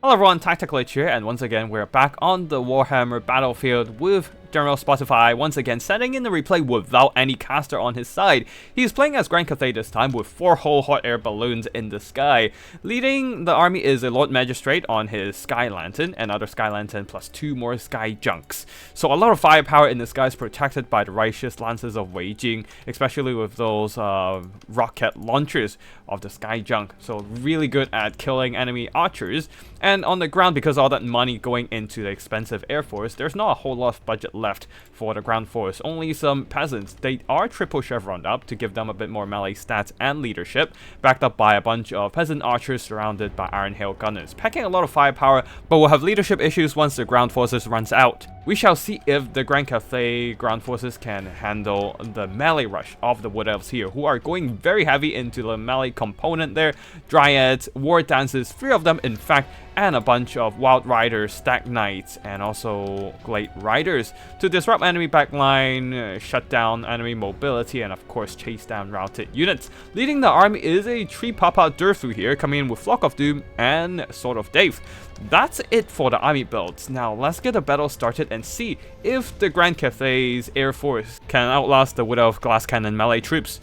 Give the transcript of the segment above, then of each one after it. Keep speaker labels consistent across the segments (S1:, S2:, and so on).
S1: Hello everyone, Tactical here, and once again we're back on the Warhammer battlefield with General Spotify once again setting in the replay without any caster on his side. He's playing as Grand Cathay this time with 4 whole hot air balloons in the sky. Leading the army is a Lord Magistrate on his Sky Lantern, another Sky Lantern plus 2 more Sky Junks. So a lot of firepower in the skies protected by the Righteous Lances of Waging, especially with those rocket launchers of the Sky Junk. So really good at killing enemy archers. And on the ground, because all that money going into the expensive Air Force, there's not a whole lot of budget left for the ground force. Only some peasants. They are triple chevroned up to give them a bit more melee stats and leadership, backed up by a bunch of peasant archers surrounded by Iron Hail gunners, packing a lot of firepower, but will have leadership issues once the ground forces runs out. We shall see if the Grand Cathay ground forces can handle the melee rush of the Wood Elves here, who are going very heavy into the melee component there. Dryads, War Dancers, 3 of them in fact, and a bunch of Wild Riders, Stag Knights, and also Glade Riders to disrupt enemy backline, shut down enemy mobility, and of course chase down routed units. Leading the army is a Tree Papa Durthu here, coming in with Flock of Doom and Sword of Dave. That's it for the army builds. Now let's get a battle started and see if the Grand Cathay's Air Force can outlast the Wood Elf Glass Cannon melee troops.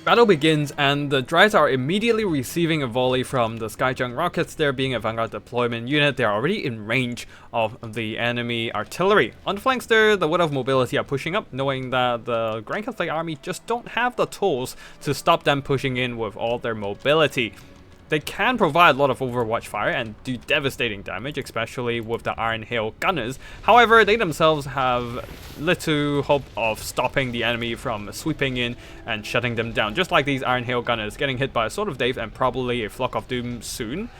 S1: Battle begins, and the Dryads are immediately receiving a volley from the Skyjunk rockets. There being a Vanguard deployment unit, they are already in range of the enemy artillery. On the flanks there, the Wood Elf mobility are pushing up, knowing that the Grand Cathay army just don't have the tools to stop them pushing in with all their mobility. They can provide a lot of overwatch fire and do devastating damage, especially with the Iron Hail gunners. However, they themselves have little hope of stopping the enemy from sweeping in and shutting them down. Just like these Iron Hail gunners getting hit by a Sword of Dave and probably a Flock of Doom soon.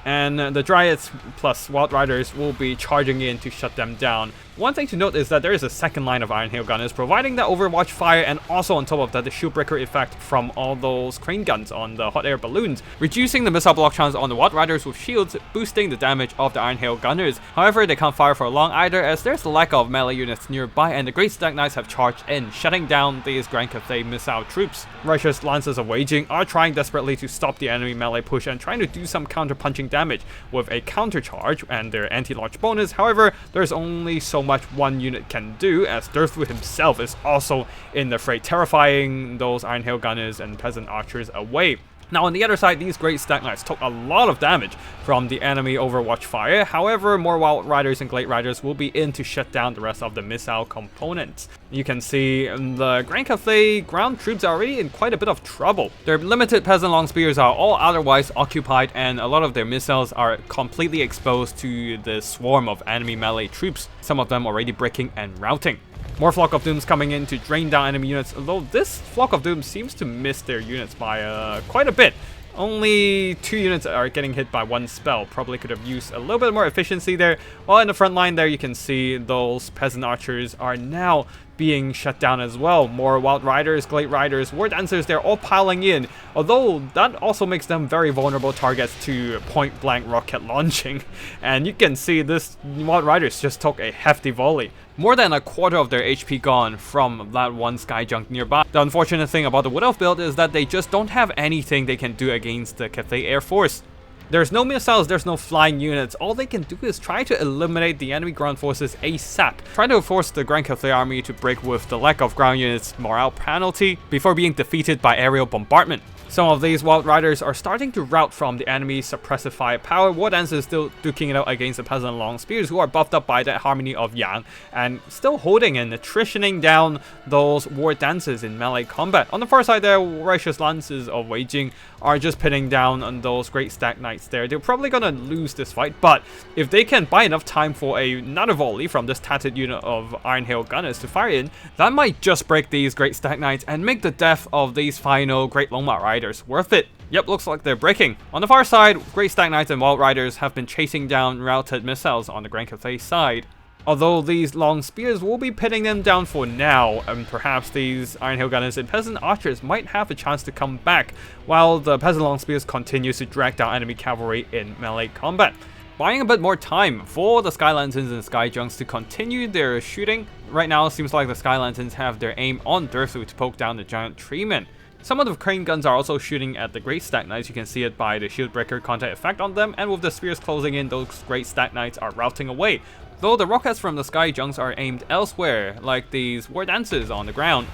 S1: And the Dryads plus Wild Riders will be charging in to shut them down. One thing to note is that there is a second line of Iron Hail gunners providing that overwatch fire, and also on top of that the shield breaker effect from all those crane guns on the hot air balloons, reducing the missile block chance on the Wild Riders with shields, boosting the damage of the Iron Hail gunners. However, they can't fire for long either, as there's a lack of melee units nearby, and the Great Stag Knights have charged in, shutting down these Grand Cathay missile troops. Righteous Lances of Waging are trying desperately to stop the enemy melee push and trying to do some counter-punching damage with a counter charge and their anti-launch bonus. However, there's only so much one unit can do, as Durthu himself is also in the fray, terrifying those Iron Hail gunners and peasant archers away. Now on the other side, these Great Stag Knights took a lot of damage from the enemy overwatch fire. However, more Wild Riders and Glade Riders will be in to shut down the rest of the missile components. You can see the Grand Cathay ground troops are already in quite a bit of trouble. Their limited peasant long spears are all otherwise occupied, and a lot of their missiles are completely exposed to the swarm of enemy melee troops, some of them already breaking and routing. More Flock of Dooms coming in to drain down enemy units, although this Flock of Doom seems to miss their units by quite a bit. Only 2 units are getting hit by 1 spell. Probably could have used a little bit more efficiency there. While in the front line there, you can see those peasant archers are now being shut down as well. More Wild Riders, Glade Riders, War Dancers, they're all piling in. Although that also makes them very vulnerable targets to point blank rocket launching. And you can see this Wild Riders just took a hefty volley. More than a quarter of their HP gone from that one Sky Junk nearby. The unfortunate thing about the Wood Elf build is that they just don't have anything they can do against the Cathay Air Force. There's no missiles, there's no flying units. All they can do is try to eliminate the enemy ground forces ASAP. Try to force the Grand Cathay army to break with the lack of ground units morale penalty before being defeated by aerial bombardment. Some of these Wild Riders are starting to rout from the enemy's suppressive firepower. War Dancers still duking it out against the Peasant Long Spears, who are buffed up by that Harmony of Yang, and still holding and attritioning down those War Dancers in melee combat. On the far side there, Righteous Lances of Waging are just pinning down on those Great Stag Knights there. They're probably gonna lose this fight, but if they can buy enough time for another volley from this tattered unit of Iron Hail gunners to fire in, that might just break these Great Stag Knights and make the death of these final Great Longmarch Riders worth it. Yep, looks like they're breaking. On the far side, Great Stag Knights and Wild Riders have been chasing down routed missiles on the Grand Cathay side. Although these long spears will be pinning them down for now, and perhaps these Iron Hail gunners and peasant archers might have a chance to come back, while the peasant long spears continues to drag down enemy cavalry in melee combat. Buying a bit more time for the Sky Lanterns and Sky Junks to continue their shooting. Right now, it seems like the Sky Lanterns have their aim on Durthu to poke down the giant treeman. Some of the crane guns are also shooting at the Great Stack Knights. You can see it by the shield breaker contact effect on them, and with the spears closing in, those Great Stack Knights are routing away. Though the rockets from the Sky Junks are aimed elsewhere, like these war dances on the ground.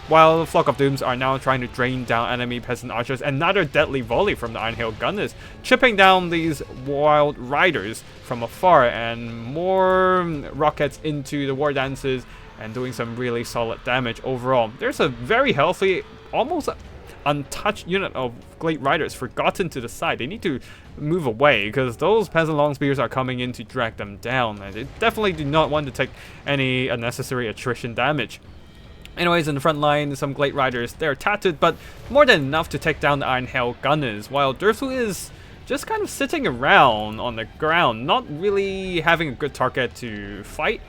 S1: While Flock of Dooms are now trying to drain down enemy peasant archers, and another deadly volley from the Iron Hail Gunners, chipping down these wild riders from afar, and more rockets into the war dances, and doing some really solid damage overall. There's a very healthy, almost untouched unit of Glade Riders forgotten to the side. They need to move away because those Peasant Long Spears are coming in to drag them down, and they definitely do not want to take any unnecessary attrition damage. Anyways, in the front line, some Glade Riders, they're tattered, but more than enough to take down the Iron Hail Gunners, while Durfu is just kind of sitting around on the ground, not really having a good target to fight.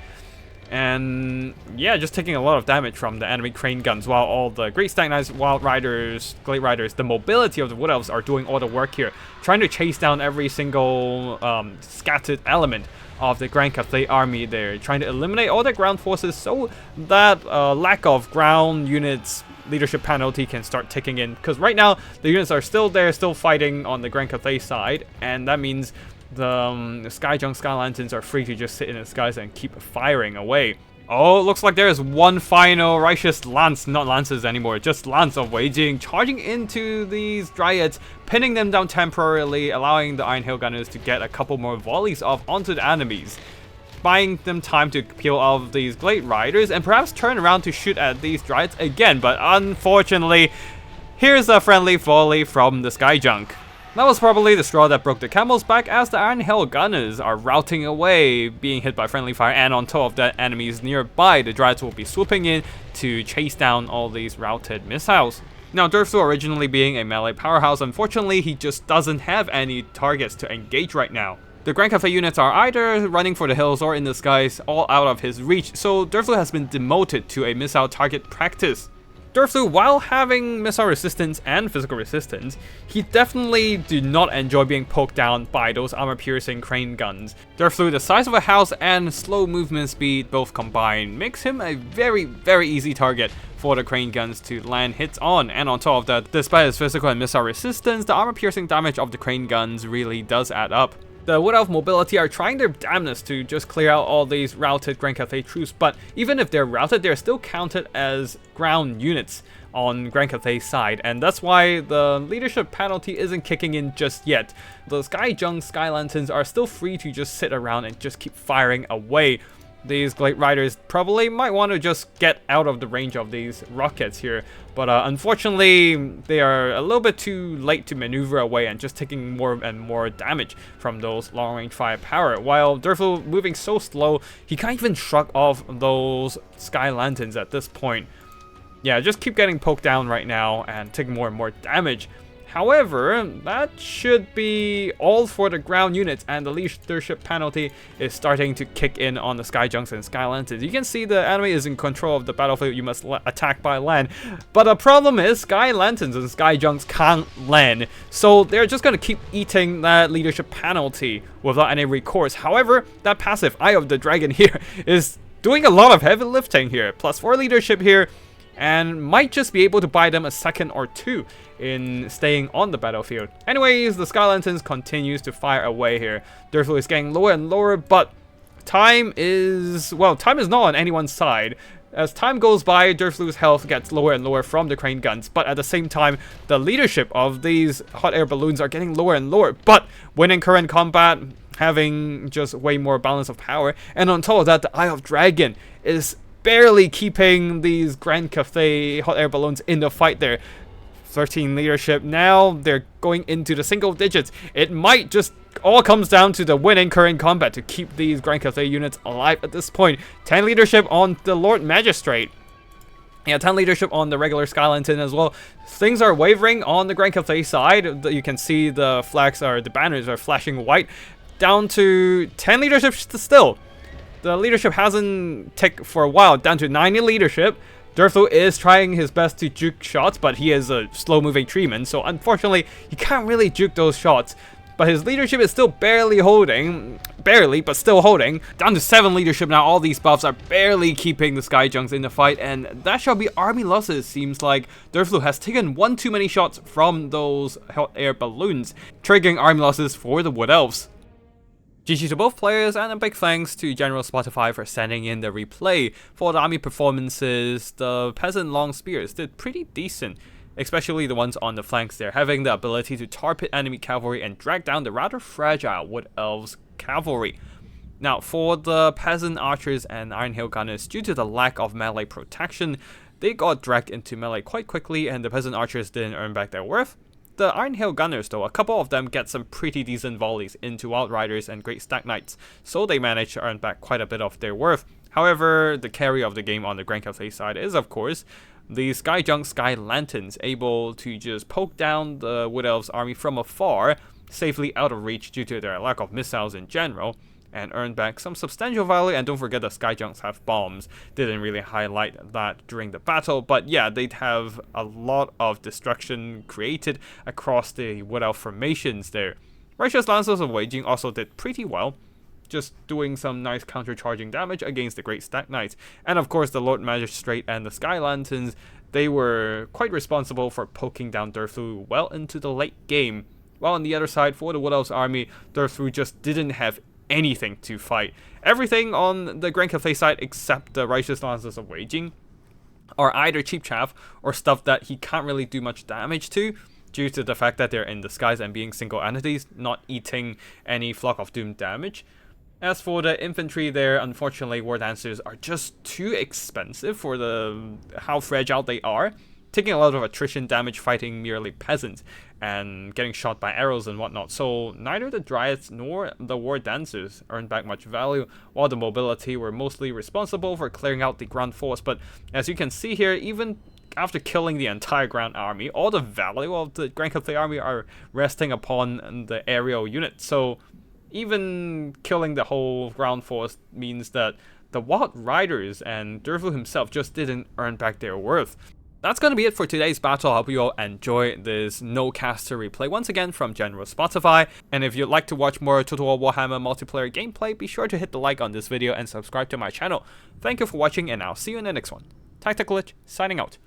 S1: And yeah, just taking a lot of damage from the enemy crane guns, while all the Great Stag Knights, Wild Riders, Glade Riders, the mobility of the Wood Elves are doing all the work here, trying to chase down every single scattered element of the Grand Cathay army there, trying to eliminate all the ground forces so that lack of ground units leadership penalty can start ticking in, because right now the units are still there, still fighting on the Grand Cathay side, and that means the Sky Junk Sky Lanterns are free to just sit in the skies and keep firing away. Oh, it looks like there is one final righteous lance, not lances anymore, just lance of Wei Jing, charging into these dryads, pinning them down temporarily, allowing the Iron Hail Gunners to get a couple more volleys off onto the enemies, buying them time to peel off these Glade Riders and perhaps turn around to shoot at these dryads again. But unfortunately, here's a friendly volley from the Sky Junk. That was probably the straw that broke the camel's back, as the Iron Hail Gunners are routing away, being hit by friendly fire, and on top of that, enemies nearby, the Dryads will be swooping in to chase down all these routed missiles. Now, Durfu originally being a melee powerhouse, unfortunately he just doesn't have any targets to engage right now. The Grand Cathay units are either running for the hills or in the skies, all out of his reach, so Durfu has been demoted to a missile target practice. Durfu, while having missile resistance and physical resistance, he definitely did not enjoy being poked down by those armor-piercing crane guns. Durfu, the size of a house and slow movement speed both combined, makes him a very, very easy target for the crane guns to land hits on, and on top of that, despite his physical and missile resistance, the armor-piercing damage of the crane guns really does add up. The Wood Elf mobility are trying their damnedest to just clear out all these routed Grand Cathay troops, but even if they're routed, they're still counted as ground units on Grand Cathay's side, and that's why the leadership penalty isn't kicking in just yet. The Sky Junk Sky Lanterns are still free to just sit around and just keep firing away. These Glade Riders probably might want to just get out of the range of these rockets here, but unfortunately they are a little bit too late to maneuver away and just taking more and more damage from those long-range firepower. While Durfu moving so slow, he can't even shrug off those Sky Lanterns at this point. Yeah, just keep getting poked down right now and taking more and more damage. However, that should be all for the ground units, and the leadership penalty is starting to kick in on the Sky Junks and Sky Lanterns. You can see the enemy is in control of the battlefield. You must attack by land. But the problem is Sky Lanterns and Sky Junks can't land, so they're just going to keep eating that leadership penalty without any recourse. However, that passive Eye of the Dragon here is doing a lot of heavy lifting here. +4 leadership here, and might just be able to buy them a second or two in staying on the battlefield. Anyways, the Sky Lanterns continues to fire away here. Durfu is getting lower and lower, but time is not on anyone's side. As time goes by, Durfu's health gets lower and lower from the crane guns, but at the same time, the leadership of these hot air balloons are getting lower and lower, but winning current combat, having just way more balance of power, and on top of that, the Eye of Dragon is barely keeping these Grand Cathay hot air balloons in the fight there. 13 leadership now, they're going into the single digits. It might just all comes down to the winning current combat to keep these Grand Cathay units alive at this point. 10 leadership on the Lord Magistrate. Yeah, 10 leadership on the regular Sky Lantern as well. Things are wavering on the Grand Cathay side. You can see the flags the banners are flashing white. Down to 10 leadership still. The leadership hasn't ticked for a while, down to 90 leadership. Durfu is trying his best to juke shots, but he is a slow-moving treeman, so unfortunately, he can't really juke those shots. But his leadership is still barely holding. barely, but still holding. Down to 7 leadership now. All these buffs are barely keeping the Skyjunks in the fight, and that shall be army losses. Seems like Durflu has taken one too many shots from those hot air balloons, triggering army losses for the Wood Elves. GG to both players, and a big thanks to General Spotify for sending in the replay. For the army performances, the Peasant Long Spears did pretty decent, especially the ones on the flanks there, having the ability to tar pit enemy cavalry and drag down the rather fragile Wood Elves cavalry. Now, for the Peasant Archers and Iron Hill Gunners, due to the lack of melee protection, they got dragged into melee quite quickly, and the Peasant Archers didn't earn back their worth. The Iron Hill Gunners, though, a couple of them get some pretty decent volleys into Outriders and Great Stag Knights, so they managed to earn back quite a bit of their worth. However, the carry of the game on the Grand Cathay side is, of course, the Skyjunk Sky Lanterns, able to just poke down the Wood Elves army from afar, safely out of reach due to their lack of missiles in general, and earn back some substantial value. And don't forget the Skyjunks have bombs. Didn't really highlight that during the battle, but yeah, they'd have a lot of destruction created across the Wood Elf formations there. Righteous Lancers of Waging also did pretty well, just doing some nice counter-charging damage against the Great Stag Knights. And of course the Lord Magistrate and the Sky Lanterns, they were quite responsible for poking down Durflu well into the late game. While on the other side, for the Wood Elves army, Durflu just didn't have anything to fight. Everything on the Grand Cathay side except the Righteous Lancers of Waging are either cheap chaff or stuff that he can't really do much damage to, due to the fact that they're in disguise and being single entities, not eating any Flock of Doom damage. As for the infantry there, unfortunately War Dancers are just too expensive for how fragile they are, taking a lot of attrition damage fighting merely peasants and getting shot by arrows and whatnot, so neither the Dryads nor the War Dancers earned back much value, while the mobility were mostly responsible for clearing out the ground force. But as you can see here, even after killing the entire ground army, all the value of the Grand Cathay army are resting upon the aerial unit, so even killing the whole ground force means that the Wild Riders and Durflu himself just didn't earn back their worth. That's going to be it for today's battle. I hope you all enjoy this no caster replay once again from General Spotify. And if you'd like to watch more Total War Warhammer multiplayer gameplay, be sure to hit the like on this video and subscribe to my channel. Thank you for watching, and I'll see you in the next one. Tactical Lich, signing out.